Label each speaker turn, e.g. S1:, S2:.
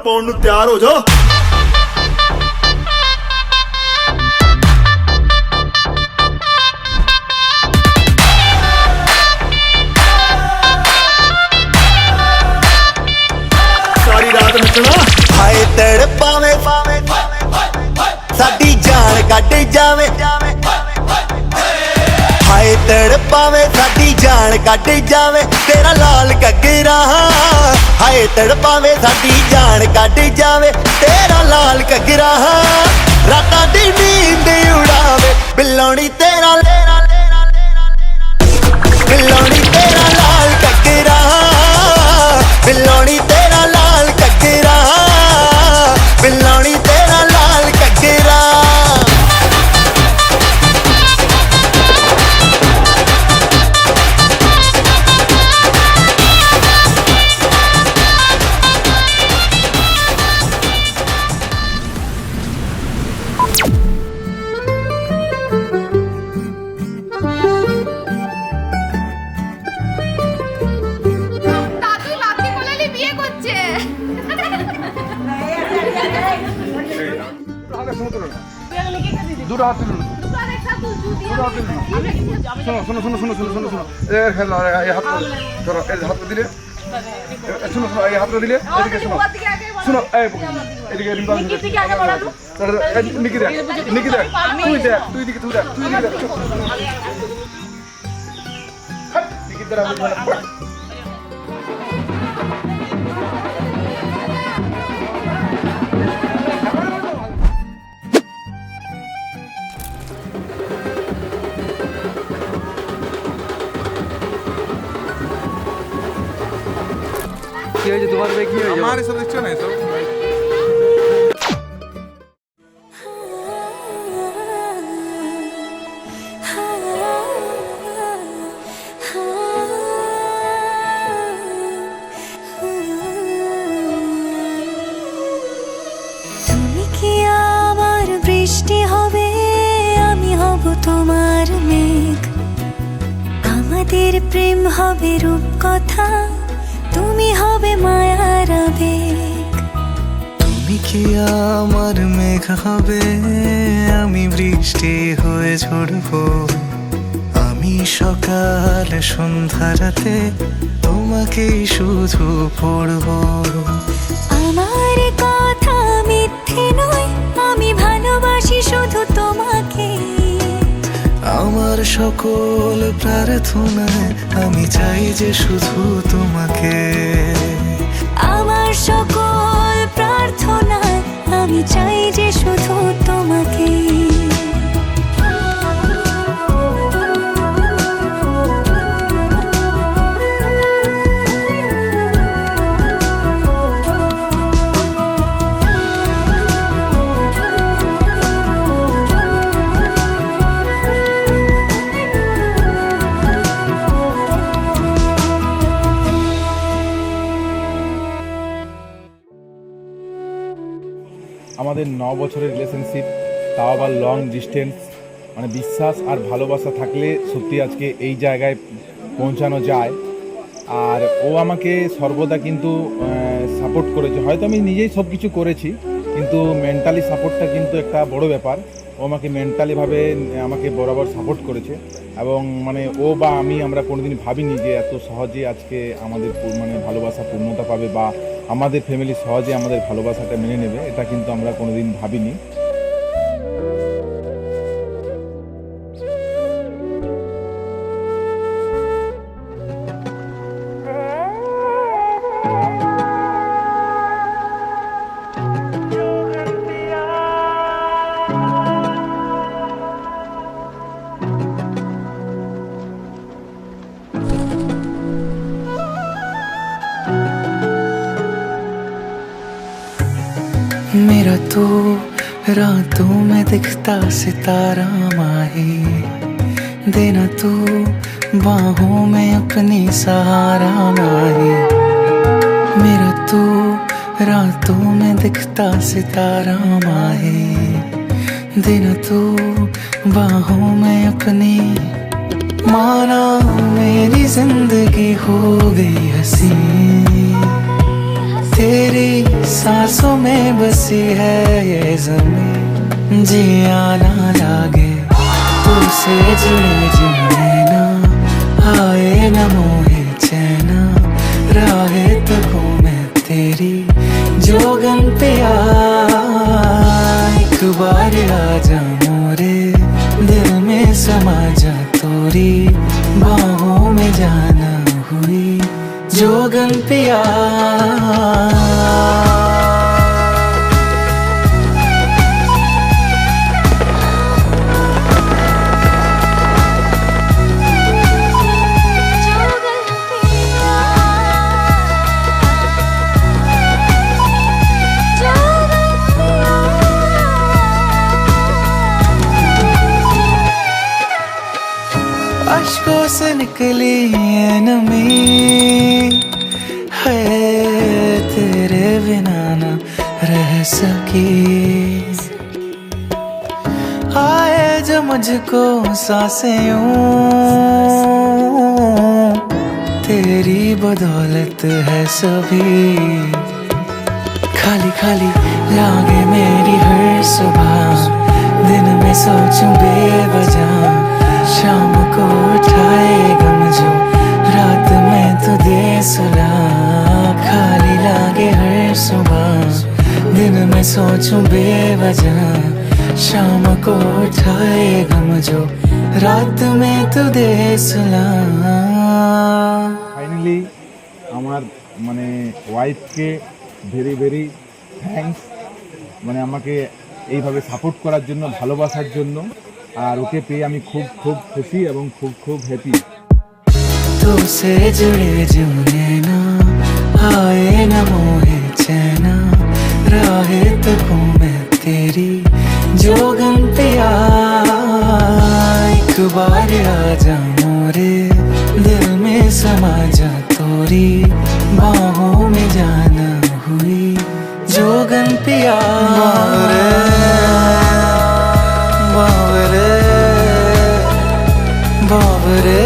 S1: ਪਾਉਣ ਨੂੰ ਤਿਆਰ ਹੋ ਜਾਓ। ਸਾਰੀ ਰਾਤ ਨੱਚਣਾ।
S2: ਹਾਏ ਤੜਪਾਵੇਂ ਸਾਡੀ ਜਾਨ ਕੱਢ ਜਾਵੇ, ਹਾਏ ਤੜਪਾਵੇਂ ਸਾਡੀ ਜਾਨ ਕੱਢ ਜਾਵੇ ਤੇਰਾ ਲਾਲ ਘੱਗਰਾ। ਹਾਏ ਤੜਪਾਵੇਂ ਸਾਡੀ ਜਾਨ ਕੱਢ ਜਾਵੇ ਤੇਰਾ ਲਾਲ ਘੱਗਰਾ। ਰਾਤਾਂ ਦੀ ਨੀਂਦ ਉਡਾਵੇ ਬਿੱਲੋਣੀ ਤੇਰਾ, ਬਿੱਲੋਣੀ ਤੇਰਾ ਲਾਲ ਘੱਗਰਾ, ਬਿੱਲੋਣੀ ਤੇਰਾ ਲਾਲ ਘੱਗਰਾ, ਬਿੱਲੋਣੀ ਤੇਰਾ ਲਾਲ ਘੱਗਰਾ।
S3: দুটো হাত তুলুন, শোনো শোনো শোনো শোনো শোনো শোনো এই হাত ধরো, এই হাত দিলে শোনো শোনো, এই হাতটা দিলে এদিকে শোনো শোনো, এদিকে নিকি দেখ, নিকি দেখ, তুই দেখ, তুই দিকে তুই দেখ, তুই দিকে দেখ, নিকি দেখ।
S4: কি হয়েছে তোমার ভাই, কি হয়েছে?
S3: আমার এসব দেখছো না এসব।
S5: তুমি কি আমার বৃষ্টি হবে, আমি হব তোমার মেঘ। আমাদের প্রেম হবে রূপকথা, তুমি হবে মায়ার আবেগ।
S6: তুমি কি আমার মেঘ হবে, আমি বৃষ্টি হয়ে ঝরবো। আমি সকাল সন্ধ্যা রাতে তোমাকেই শুধু পড়বো।
S5: আমার কথা মিথ্যে নয়, আমি ভালোবাসি শুধু তোমাকে।
S6: আমার সকল প্রার্থনায় আমি চাই যে শুধু তোমাকে।
S5: আমার সকল প্রার্থনায় আমি চাই যে শুধু তোমাকে।
S7: আমাদের 9 বছরের রিলেশনশিপ, তাও আবার লং ডিস্টেন্স, মানে বিশ্বাস আর ভালোবাসা থাকলে সত্যি আজকে এই জায়গায় পৌঁছানো যায়। আর ও আমাকে সর্বদা কিন্তু সাপোর্ট করেছে। হয়তো আমি নিজেই সব কিছু করেছি, কিন্তু মেন্টালি সাপোর্টটা কিন্তু একটা বড় ব্যাপার। ও আমাকে মেন্টালিভাবে আমাকে বরাবর সাপোর্ট করেছে, এবং মানে ও বা আমরা কোনোদিন ভাবিনি যে এত সহজে আজকে আমাদের মানে ভালোবাসা পূর্ণতা পাবে, বা আমাদের ফ্যামিলি সহজে আমাদের ভালোবাসাটা মেনে নেবে, এটা কিন্তু আমরা কোনোদিন ভাবিনি।
S6: मेरा तो रातों में दिखता सितारा माही, देना तू बाहों में अपनी सहारा माही। मेरा तो रातों में दिखता सितारा माही, देना तू बाहों में अपनी। माना मेरी जिंदगी हो गई हसी, तेरी सांसों में बसी है ये ज़मीं, जिया ना लागे तुझसे जुड़े जुड़े ना, आए न मोहे चैना, राहे तकूं मैं तेरी जोगन पे आ, एक बार आजा मोरे दिल में समा जा, तोरी बाहों में जाना हुई जोगन पे आ। अश्कों से निकली ये नमी है, तेरे बिना न रह सकी, आए जो मुझको सांसें यूं, तेरी बदौलत है सभी, खाली खाली लागे मेरी हर सुबह, दिन में सोचूं बेवजह, शाम को उठाए गम जो रात में तू दे सुला, खाली लागे हर सुबह, दिन में सोचूं बेवजह, शाम को उठाए गम जो रात में तू दे सुला।
S7: ফাইনালি আমার মানে ওয়াইফকে ভেরি ভেরি থ্যাঙ্কস, মানে আমাকে এইভাবে সাপোর্ট করার জন্য, ভালোবাসার জন্য, আর ওকে পেয়ে আমি খুব খুব খুশি এবং খুব খুব হ্যাপি।
S6: तुझसे जुड़े जुड़े ना, आए न मोहे चैना, राहे तकूं मैं तेरी जोगन पे आ, एक बार आजा मोरे दिल में समा जा, तोरी बाहों में जाना हुई जोगन पे आ। बावरे बावरे